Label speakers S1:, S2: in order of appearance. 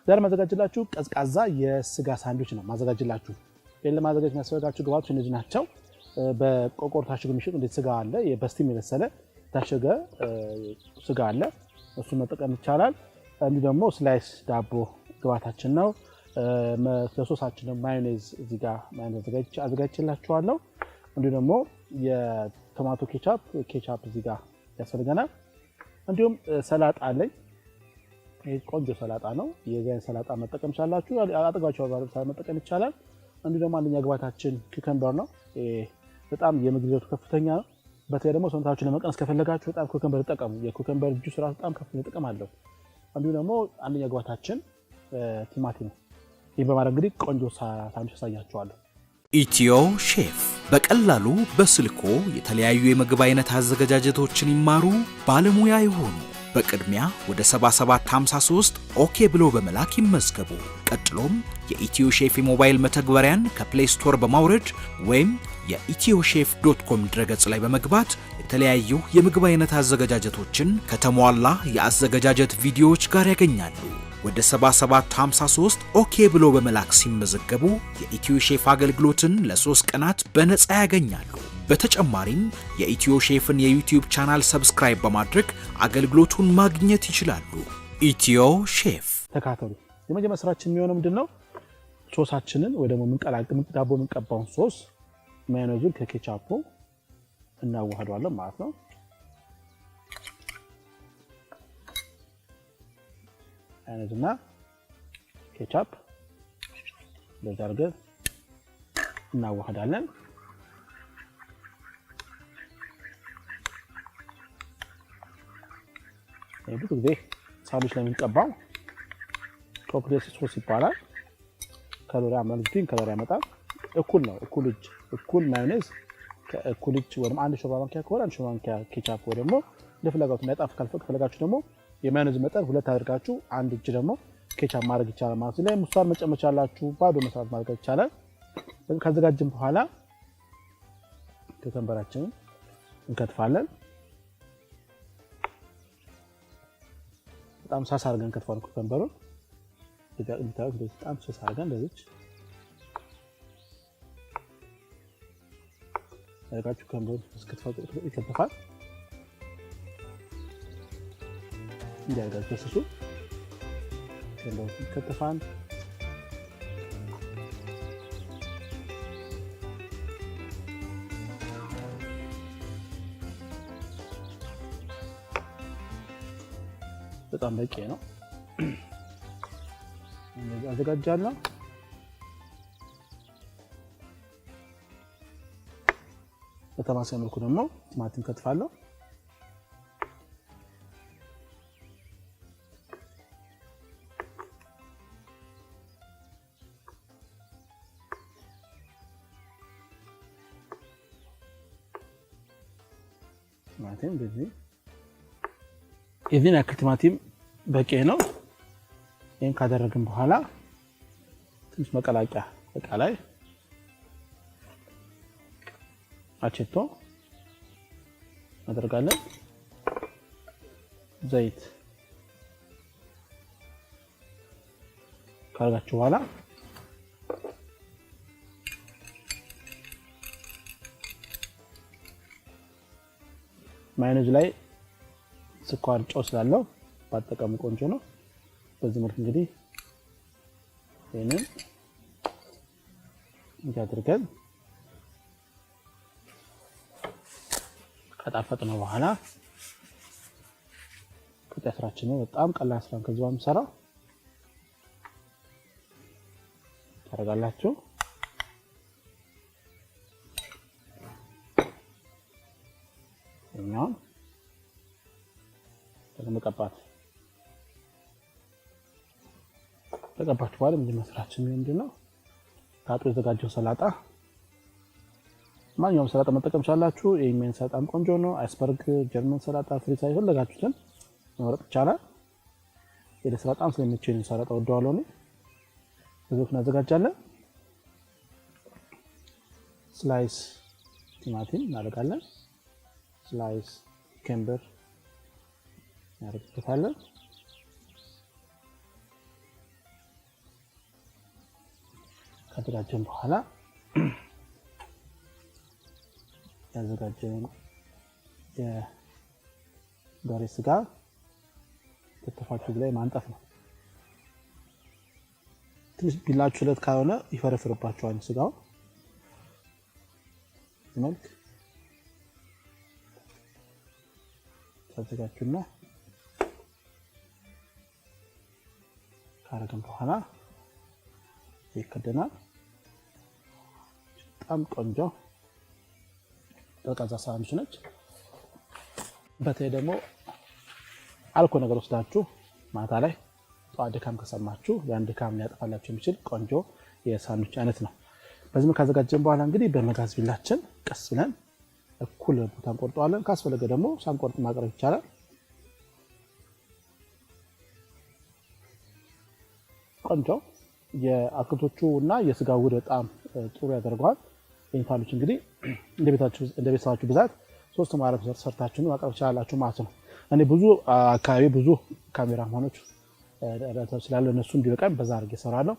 S1: ዛሬ ማዘጋጅላችሁ ቀዝቃዛ የስጋ ሳንድዊች ነው ማዘጋጅላችሁ። ለማዘጋጀት የሚያስፈልጋችሁ ግብአቶች እነዚህ ናቸው። በቆቆር ታሽጎ የሚሸጥ እንደ ስጋ አለ፣ በስቲም የበሰለ ታሸገ ስጋ አለ፣ እሱ መጠቀም ይቻላል። እንዲሁ ደግሞ ስላይስ ዳቦ ግብአታችን ነው። ለሶሳችን ማዮኔዝ እዚህ ጋር ማዮኔዝ አዘጋጅቼላችኋለሁ። እንዲሁ ደግሞ የቶማቶ ኬቻፕ እዚህ ጋር ያስፈልገናል። እንዲሁም ሰላጣ አለኝ። ይሄ ቆንጆ ሰላጣ ነው። የዛን ሰላጣ መጠቀም ይችላልላችሁ፣ አጠጋችሁ መጠቀም ይቻላል። እንዲሁ ደግሞ አንደኛ ግብአታችን ኩከምበር ነው። በጣም የምግብ ይዘቱ ከፍተኛ ነው። በተለይ ደግሞ ሰውነታችሁ ለመቀነስ ከፈለጋችሁ በጣም ኩከምበር ተጠቀሙ። የኩከምበር ጁስ ራሱ በጣም ከፍተኛ ጥቅም አለው። እንዲሁ ደግሞ አንደኛ ግብአታችን ቲማቲም ነው። ይሄን በማድረግ እንግዲህ ቆንጆ ሳንድዊች አሳያችኋለሁ።
S2: ኢትዮ ሼፍ በቀላሉ በስልኮ የተለያዩ የምግብ አይነት አዘገጃጀቶችን ይማሩ፣ ባለሙያ ይሆኑ። በቅድሚያ ወደ 7753 ኦኬ ብሎ በመላክ ይመዝገቡ። ቀጥሎም የኢትዮ ሼፍ የሞባይል መተግበሪያን ከፕሌይ ስቶር በማውረድ ወይም የethiochef.com ድረገጽ ላይ በመግባት የተለያዩ የምግብ አይነት አዘገጃጀቶችን ከተሟላ የአዘገጃጀት ቪዲዮዎች ጋር ያገኛሉ። ወደ 7753 ኦኬ ብሎ በመላክ ሲመዘገቡ የኢትዮ ሼፍ አገልግሎትን ለ3 ቀናት በነፃ ያገኛሉ። በተጨማሪም የኢትዮ ሼፍን የዩቲዩብ ቻናል ሰብስክራይብ በማድረግ አገልግሎቱን ማግኘት ይችላሉ። ኢትዮ ሼፍ
S1: ተካተሉ። የመጀመሪያ ስራችን የሚሆነው ምንድነው? ሶሳችንን ወይ ደግሞ ዳቦ የምንቀባውን ሶስ ማዮኔዙን ከኬቻፑ እናዋህደዋለን ማለት ነው። ማዮኔዝና ኬቻፕ እንደዛ አድርገን እናዋህዳለን። ብዙ ጊዜ ሳንድዊች ላይ የምንቀባው ቾኮሌት ሶስ ይባላል። ካሎሪ አማልቲን ካሎሪ ያመጣል። እኩል ነው። እኩል ማዮኔዝ ከእኩል እጅ ወይም አንድ ሾርባ ማንኪያ ከሆነ አንድ ሾርባ ማንኪያ ኬቻፕ ወይ ደግሞ ለፍላጎት የሚያጣፍ ካልፈለጋችሁ ደግሞ የማዮኔዝ መጠን 2 አድርጋችሁ አንድ እጅ ደግሞ ኬቻፕ ማድረግ ይቻላል ማለት ነው። ላይ ሙስታር መጨመር ይቻላችሁ፣ ባዶ መስራት ማድረግ ይቻላል። ካዘጋጀን በኋላ ኩከምበራችንን እንከትፋለን። በጣም ሳሳ አድርገን ከትፋን ኩከምበሩን ይታያል። በጣም ሳሳ አድርገን እንደዚህ ያጋችሁ ኩከምበሩን እስከትፋው ይከተፋል። እንዲያጋችሁ እሱ እንደዚህ ይከተፋል። በጣም በቂ ነው። እንደዚህ አዘጋጃለሁ። በተማሳይ መልኩ ደግሞ ቲማቲም ከትፋለሁ። ቲማቲም እንደዚህ የዚህን ያክል ቲማቲም በቂ ነው። ይሄን ካደረግን በኋላ ትንሽ መቀላቂያ እቃ ላይ አቼቶ እናደርጋለን። ዘይት ካረጋችሁ በኋላ ማዮኔዝ ላይ ስኳር ጨው ስላለው ባጠቀሙ ቆንጆ ነው። በዚህ መልኩ እንግዲህ ይሄንን አድርገን ከጣፈጥነው በኋላ ቀጣይ ስራችን ነው። በጣም ቀላል ስራ ከዚህ በኋላ የምሰራው ታደርጋላችሁ። እኛው ለመቀባት ተቀባችሁ በኋላ ምን መስራችን ምንድነው? ታጥቦ የተዘጋጀው ሰላጣ ማንኛውም ሰላጣ መጠቀም ይችላልላችሁ። ይሄን ሰላጣም ቆንጆ ነው። አይስበርግ፣ ጀርመን ሰላጣ፣ ፍሪዝ አይፈለጋችሁትን መምረጥ ይቻላል። የሰላጣም ስለሚችል ሰላጣ ወደዋለሁ ነው። ብዙዎች እናዘጋጃለን። ስላይስ ቲማቲም እናደርጋለን። ስላይስ ኩከምበር እናደርግበታለን። ካዘጋጀን በኋላ ያዘጋጀን የበሬ ስጋ ከተፋችሁ ላይ ማንጠፍ ነው። ትንሽ ቢላችሁ ለት ካልሆነ ይፈረፍርባችኋል ስጋው መልክ ታዘጋጁና ካረግን በኋላ ይከደናል። በጣም ቆንጆ ቀዝቃዛ ሳንዱች ነች። በተለይ ደግሞ አልኮል ነገር ወስዳችሁ ማታ ላይ ጠዋት ድካም ከሰማችሁ ያን ድካም ሊያጠፋላችሁ የሚችል ቆንጆ የሳንዱች አይነት ነው። በዚህ ካዘጋጀን በኋላ እንግዲህ በመጋዝ ቢላችን ቀስ ብለን እኩል ቦታ እንቆርጠዋለን። ካስፈለገ ደግሞ ሳንቆርጥ ማቅረብ ይቻላል። ቆንጆ የአትክልቶቹ እና የስጋው ውህድ በጣም ጥሩ ያደርገዋል። ኢንሳንዱች እንግዲህ እንደ ቤተሰባችሁ ብዛት 3 ማረብ ሰርታችሁ ማቅረብ ይችላላችሁ ማለት ነው። እኔ ብዙ አካባቢ ብዙ ካሜራማኖች ስላለ እነሱ እንዲበቃኝ በዛ አድርጌ እሰራለሁ።